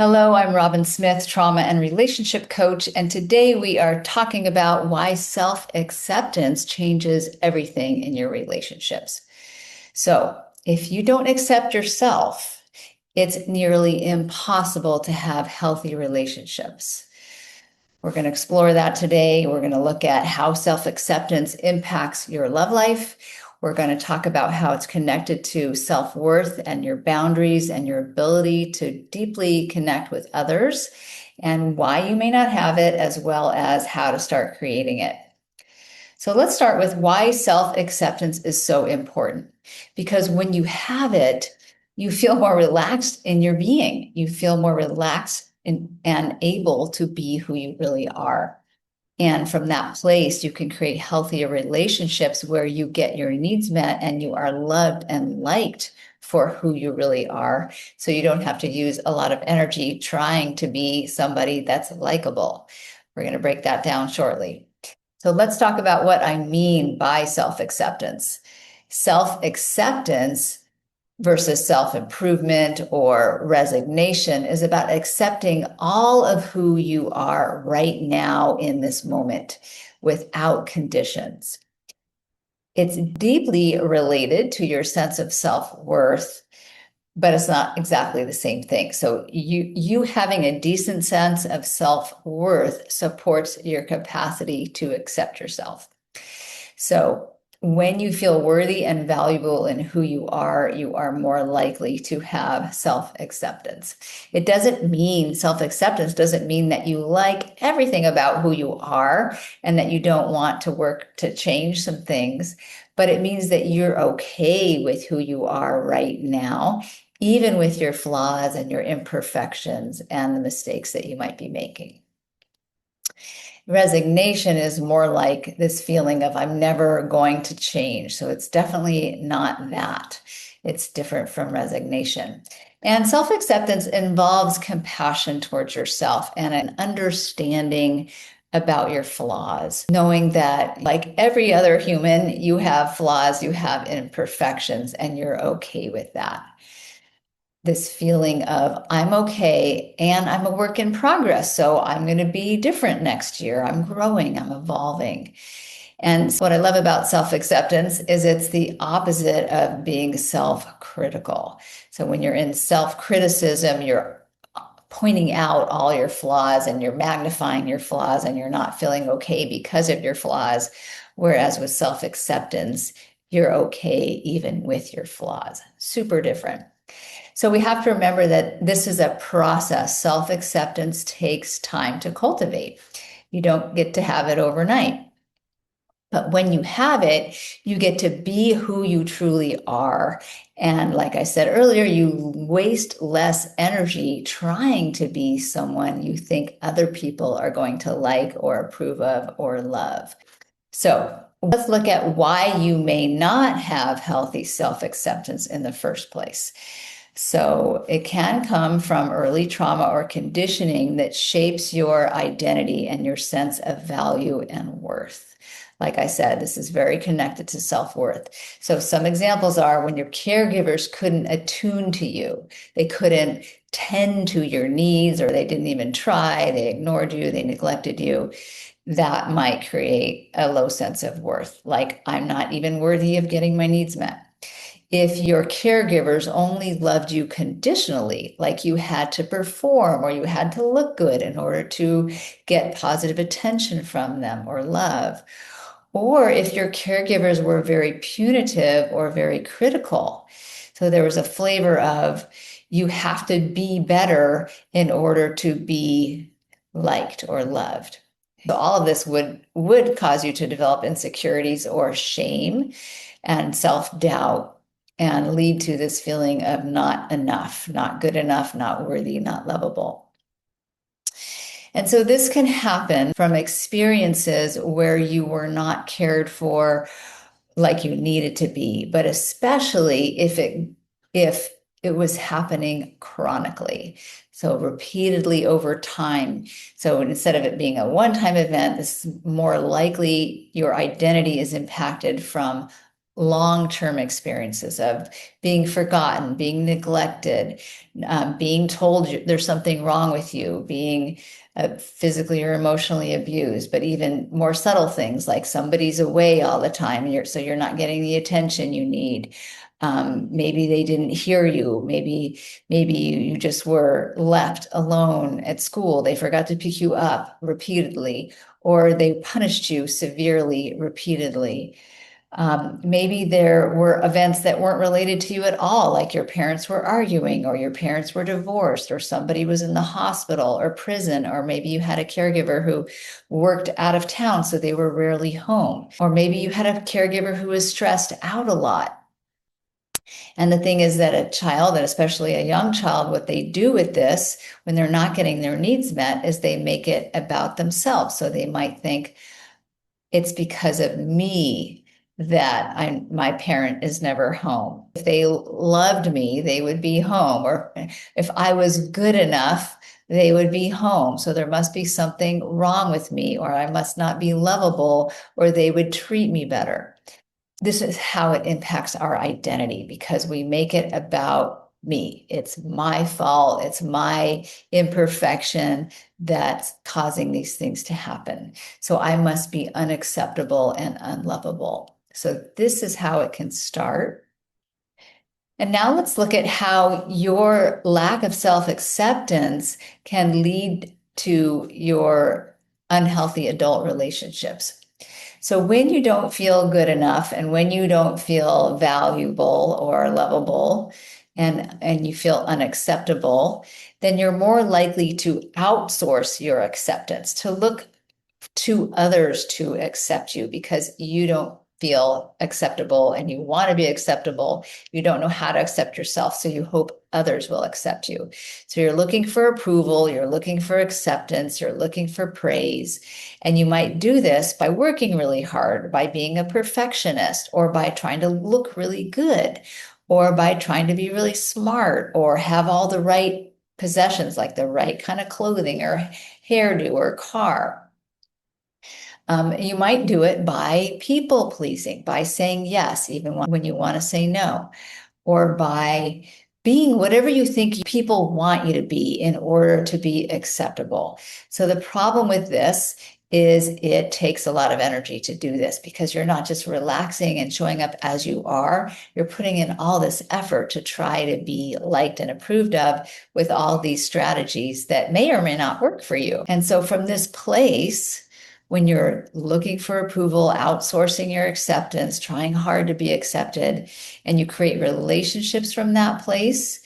Hello, I'm Robin Smith, trauma and relationship coach, and today we are talking about why self-acceptance changes everything in your relationships. So, if you don't accept yourself, it's nearly impossible to have healthy relationships. We're going to explore that today. We're going to look at how self-acceptance impacts your love life. We're going to talk about how it's connected to self-worth and your boundaries and your ability to deeply connect with others and why you may not have it, as well as how to start creating it. So let's start with why self-acceptance is so important. Because when you have it, you feel more relaxed in your being. You feel more relaxed and able to be who you really are. And from that place, you can create healthier relationships where you get your needs met and you are loved and liked for who you really are. So you don't have to use a lot of energy trying to be somebody that's likable. We're going to break that down shortly. So let's talk about what I mean by self-acceptance. Self-acceptance versus self-improvement or resignation is about accepting all of who you are right now in this moment without conditions. It's deeply related to your sense of self-worth, but it's not exactly the same thing. So you having a decent sense of self-worth supports your capacity to accept yourself. So when you feel worthy and valuable in who you are more likely to have self-acceptance. It doesn't mean self-acceptance doesn't mean that you like everything about who you are and that you don't want to work to change some things, but it means that you're okay with who you are right now, even with your flaws and your imperfections and the mistakes that you might be making. Resignation is more like this feeling of I'm never going to change. So it's definitely not that. It's different from resignation. And self-acceptance involves compassion towards yourself and an understanding about your flaws, knowing that like every other human, you have flaws, you have imperfections, and you're okay with that. This feeling of I'm okay and I'm a work in progress. So I'm going to be different next year. I'm growing, I'm evolving. And what I love about self-acceptance is it's the opposite of being self-critical. So when you're in self-criticism, you're pointing out all your flaws and you're magnifying your flaws and you're not feeling okay because of your flaws. Whereas with self-acceptance, you're okay even with your flaws. Super different. So we have to remember that this is a process. Self-acceptance takes time to cultivate. You don't get to have it overnight. But when you have it, you get to be who you truly are. And like I said earlier, you waste less energy trying to be someone you think other people are going to like or approve of or love. So let's look at why you may not have healthy self-acceptance in the first place. So it can come from early trauma or conditioning that shapes your identity and your sense of value and worth. Like I said, this is very connected to self-worth. So some examples are when your caregivers couldn't attune to you, they couldn't tend to your needs, or they didn't even try, they ignored you, they neglected you. That might create a low sense of worth, like I'm not even worthy of getting my needs met. If your caregivers only loved you conditionally, like you had to perform or you had to look good in order to get positive attention from them or love, or if your caregivers were very punitive or very critical. So there was a flavor of you have to be better in order to be liked or loved. So all of this would cause you to develop insecurities or shame and self-doubt, and lead to this feeling of not enough, not good enough, not worthy, not lovable. And so this can happen from experiences where you were not cared for like you needed to be, but especially if it was happening chronically. So repeatedly over time. So instead of it being a one-time event, this is more likely your identity is impacted from long-term experiences of being forgotten, being neglected, being told there's something wrong with you, being physically or emotionally abused, but even more subtle things like somebody's away all the time, and so you're not getting the attention you need. Maybe they didn't hear you. Maybe you just were left alone at school. They forgot to pick you up repeatedly, or they punished you severely repeatedly. Maybe there were events that weren't related to you at all, like your parents were arguing, or your parents were divorced, or somebody was in the hospital or prison, or maybe you had a caregiver who worked out of town, so they were rarely home. Or maybe you had a caregiver who was stressed out a lot. And the thing is that a child, and especially a young child, what they do with this when they're not getting their needs met is they make it about themselves. So they might think it's because of me that my parent is never home. If they loved me, they would be home. Or if I was good enough, they would be home. So there must be something wrong with me, or I must not be lovable, or they would treat me better. This is how it impacts our identity, because we make it about me. It's my fault. It's my imperfection that's causing these things to happen. So I must be unacceptable and unlovable. So this is how it can start. And now let's look at how your lack of self-acceptance can lead to your unhealthy adult relationships. So when you don't feel good enough, and when you don't feel valuable or lovable, and you feel unacceptable, then you're more likely to outsource your acceptance, to look to others to accept you, because you don't feel acceptable and you want to be acceptable. You don't know how to accept yourself, so you hope others will accept you. So you're looking for approval, you're looking for acceptance, you're looking for praise. And you might do this by working really hard, by being a perfectionist, or by trying to look really good, or by trying to be really smart, or have all the right possessions, like the right kind of clothing or hairdo or car. You might do it by people pleasing, by saying yes, even when you want to say no, or by being whatever you think people want you to be in order to be acceptable. So the problem with this is it takes a lot of energy to do this, because you're not just relaxing and showing up as you are, you're putting in all this effort to try to be liked and approved of with all these strategies that may or may not work for you. And so from this place, when you're looking for approval, outsourcing your acceptance, trying hard to be accepted, and you create relationships from that place,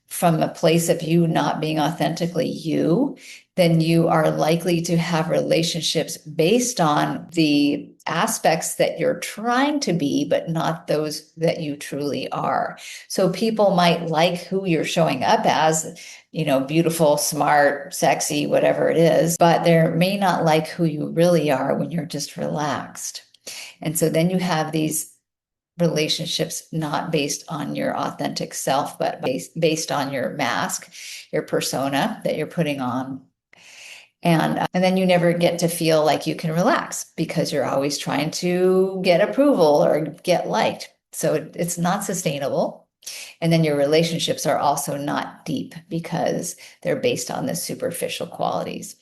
from a place of you not being authentically you, then you are likely to have relationships based on the aspects that you're trying to be, but not those that you truly are. So people might like who you're showing up as, beautiful, smart, sexy, whatever it is, but they may not like who you really are when you're just relaxed. And so then you have these relationships not based on your authentic self, but based on your mask, your persona that you're putting on. And then you never get to feel like you can relax, because you're always trying to get approval or get liked. So it's not sustainable. And then your relationships are also not deep, because they're based on the superficial qualities.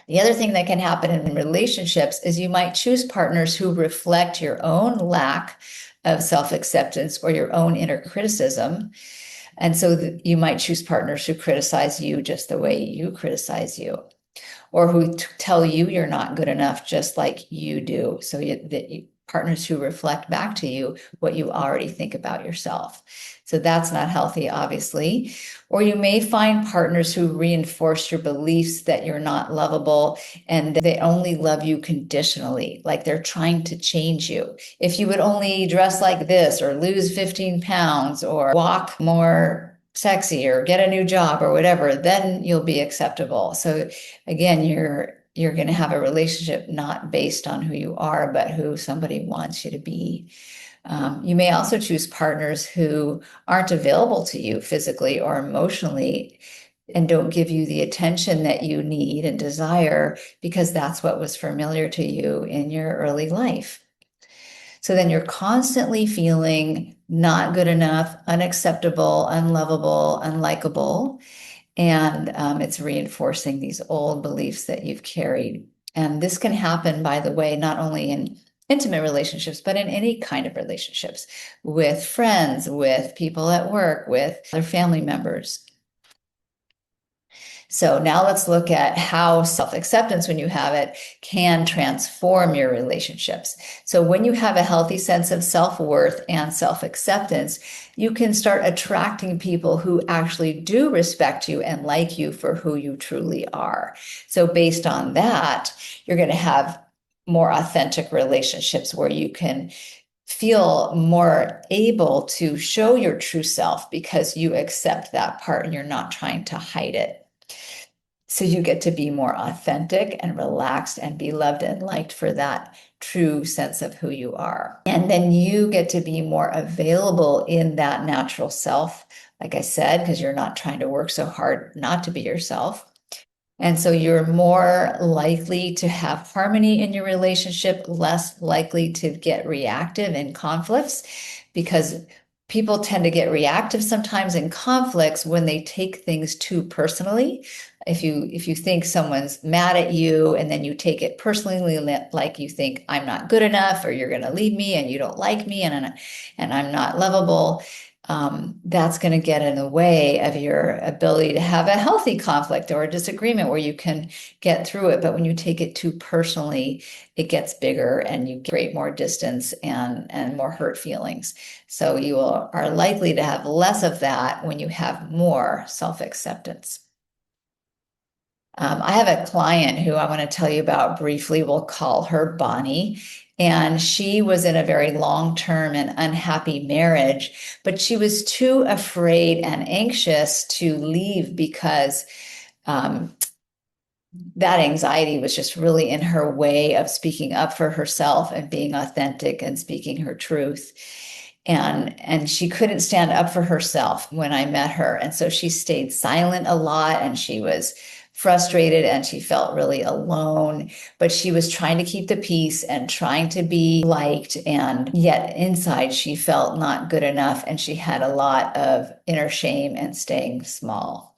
The other thing that can happen in relationships is you might choose partners who reflect your own lack of self-acceptance or your own inner criticism. And so you might choose partners who criticize you just the way you criticize you, or who tell you you're not good enough just like you do. So partners who reflect back to you what you already think about yourself. So that's not healthy, obviously. Or you may find partners who reinforce your beliefs that you're not lovable and they only love you conditionally, like they're trying to change you. If you would only dress like this, or lose 15 pounds, or walk more sexy, or get a new job, or whatever, then you'll be acceptable. So again, you're going to have a relationship not based on who you are, but who somebody wants you to be. You may also choose partners who aren't available to you physically or emotionally, and don't give you the attention that you need and desire, because that's what was familiar to you in your early life. So then you're constantly feeling not good enough, unacceptable, unlovable, unlikable. And it's reinforcing these old beliefs that you've carried. And this can happen, by the way, not only in intimate relationships, but in any kind of relationships with friends, with people at work, with other family members. So now let's look at how self-acceptance, when you have it, can transform your relationships. So when you have a healthy sense of self-worth and self-acceptance, you can start attracting people who actually do respect you and like you for who you truly are. So based on that, you're going to have more authentic relationships where you can feel more able to show your true self because you accept that part and you're not trying to hide it. So you get to be more authentic and relaxed and be loved and liked for that true sense of who you are. And then you get to be more available in that natural self, like I said, because you're not trying to work so hard not to be yourself. And so you're more likely to have harmony in your relationship, less likely to get reactive in conflicts, because people tend to get reactive sometimes in conflicts when they take things too personally. If you think someone's mad at you and then you take it personally, like you think I'm not good enough or you're going to leave me and you don't like me and I'm not lovable, that's going to get in the way of your ability to have a healthy conflict or a disagreement where you can get through it. But when you take it too personally, it gets bigger and you create more distance and more hurt feelings. So you are likely to have less of that when you have more self-acceptance. I have a client who I want to tell you about briefly. We'll call her Bonnie. And she was in a very long-term and unhappy marriage, but she was too afraid and anxious to leave because that anxiety was just really in her way of speaking up for herself and being authentic and speaking her truth. And she couldn't stand up for herself when I met her. And so she stayed silent a lot and she was frustrated and she felt really alone, but she was trying to keep the peace and trying to be liked. And yet inside she felt not good enough. And she had a lot of inner shame and staying small.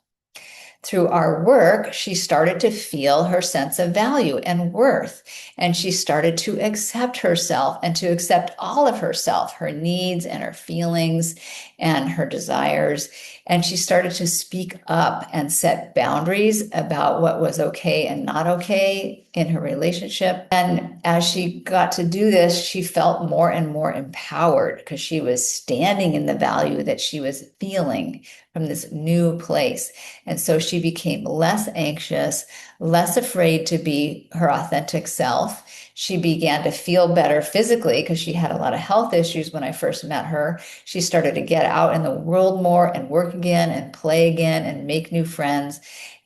Through our work, she started to feel her sense of value and worth, and she started to accept herself and to accept all of herself, her needs and her feelings and her desires. And she started to speak up and set boundaries about what was okay and not okay in her relationship. And as she got to do this, she felt more and more empowered because she was standing in the value that she was feeling from this new place. And so she became less anxious, less afraid to be her authentic self. She began to feel better physically because she had a lot of health issues when I first met her. She started to get out in the world more and work again and play again and make new friends.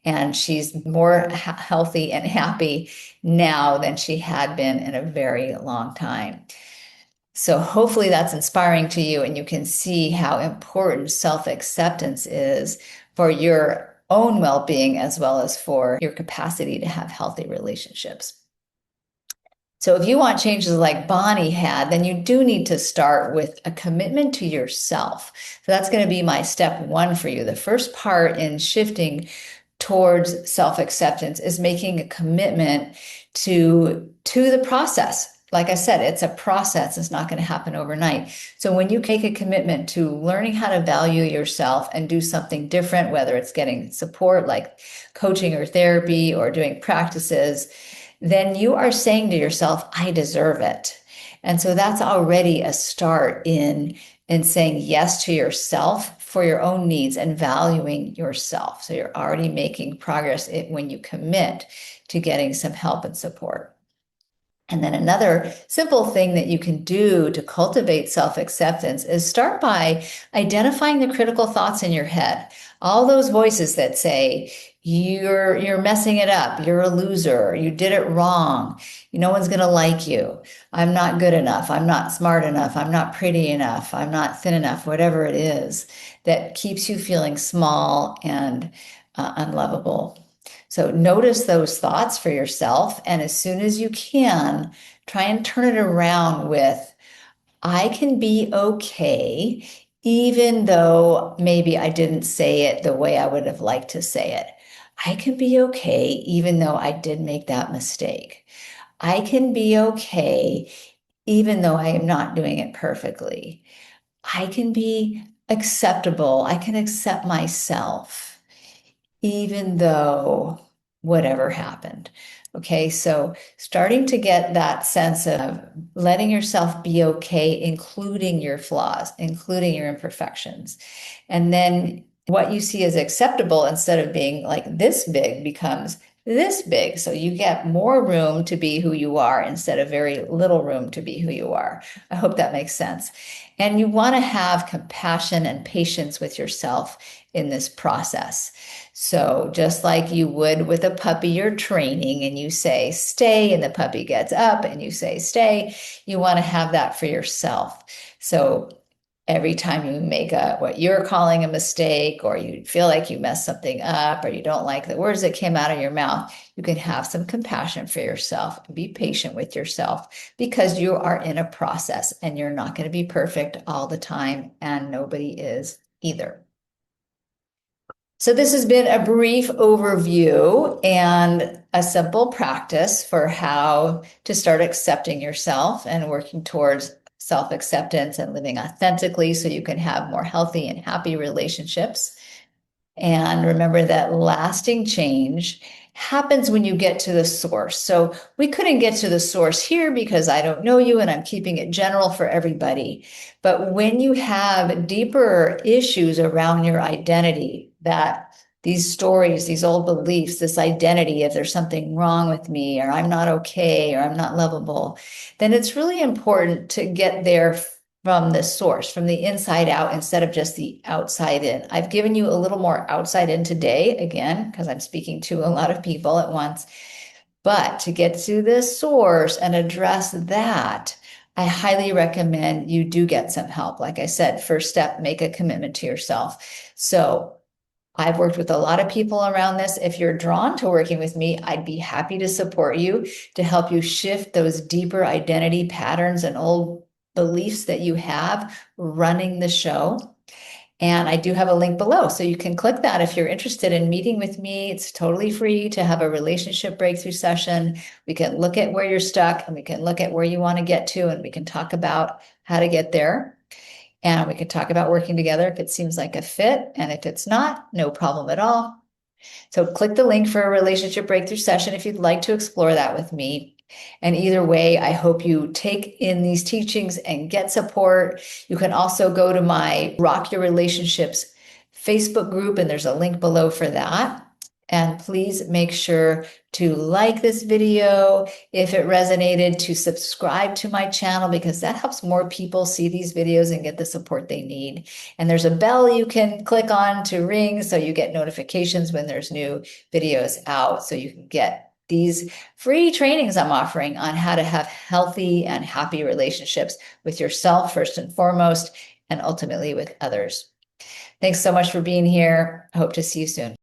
And she's more healthy and happy now than she had been in a very long time. So hopefully that's inspiring to you and you can see how important self-acceptance is for your own well-being as well as for your capacity to have healthy relationships. So if you want changes like Bonnie had, then you do need to start with a commitment to yourself. So that's going to be my step one for you. The first part in shifting towards self-acceptance is making a commitment to the process. Like I said, it's a process. It's not going to happen overnight. So when you make a commitment to learning how to value yourself and do something different, whether it's getting support like coaching or therapy or doing practices, then you are saying to yourself, I deserve it. And so that's already a start in saying yes to yourself for your own needs and valuing yourself. So you're already making progress when you commit to getting some help and support. And then another simple thing that you can do to cultivate self-acceptance is start by identifying the critical thoughts in your head. All those voices that say, you're messing it up, you're a loser, you did it wrong, no one's going to like you, I'm not good enough, I'm not smart enough, I'm not pretty enough, I'm not thin enough, whatever it is that keeps you feeling small and unlovable. So notice those thoughts for yourself, and as soon as you can, try and turn it around with, I can be okay, even though maybe I didn't say it the way I would have liked to say it. I can be okay, even though I did make that mistake. I can be okay, even though I am not doing it perfectly. I can be acceptable. I can accept myself, even though whatever happened. Okay, so starting to get that sense of letting yourself be okay, including your flaws, including your imperfections. And then what you see as acceptable, instead of being like this big, becomes this big. So you get more room to be who you are instead of very little room to be who you are. I hope that makes sense. And you want to have compassion and patience with yourself in this process. So just like you would with a puppy you're training and you say stay and the puppy gets up and you say stay, you want to have that for yourself. So every time you make what you're calling a mistake, or you feel like you messed something up, or you don't like the words that came out of your mouth, you can have some compassion for yourself and be patient with yourself, because you are in a process and you're not going to be perfect all the time, and nobody is either. So this has been a brief overview and a simple practice for how to start accepting yourself and working towards self-acceptance and living authentically so you can have more healthy and happy relationships. And remember that lasting change happens when you get to the source. So we couldn't get to the source here because I don't know you and I'm keeping it general for everybody. But when you have deeper issues around your identity, that these stories, these old beliefs, this identity, if there's something wrong with me, or I'm not okay, or I'm not lovable, then it's really important to get there from the source, from the inside out, instead of just the outside in. I've given you a little more outside in today, again, because I'm speaking to a lot of people at once. But to get to the source and address that, I highly recommend you do get some help. Like I said, first step, make a commitment to yourself. So I've worked with a lot of people around this. If you're drawn to working with me, I'd be happy to support you to help you shift those deeper identity patterns and old beliefs that you have running the show. And I do have a link below, so you can click that if you're interested in meeting with me. It's totally free to have a relationship breakthrough session. We can look at where you're stuck, and we can look at where you want to get to, and we can talk about how to get there. And we can talk about working together if it seems like a fit. And if it's not, no problem at all. So click the link for a relationship breakthrough session if you'd like to explore that with me. And either way, I hope you take in these teachings and get support. You can also go to my Rock Your Relationships Facebook group, and there's a link below for that. And please make sure to like this video if it resonated, to subscribe to my channel, because that helps more people see these videos and get the support they need. And there's a bell you can click on to ring so you get notifications when there's new videos out, so you can get these free trainings I'm offering on how to have healthy and happy relationships with yourself first and foremost, and ultimately with others. Thanks so much for being here. I hope to see you soon.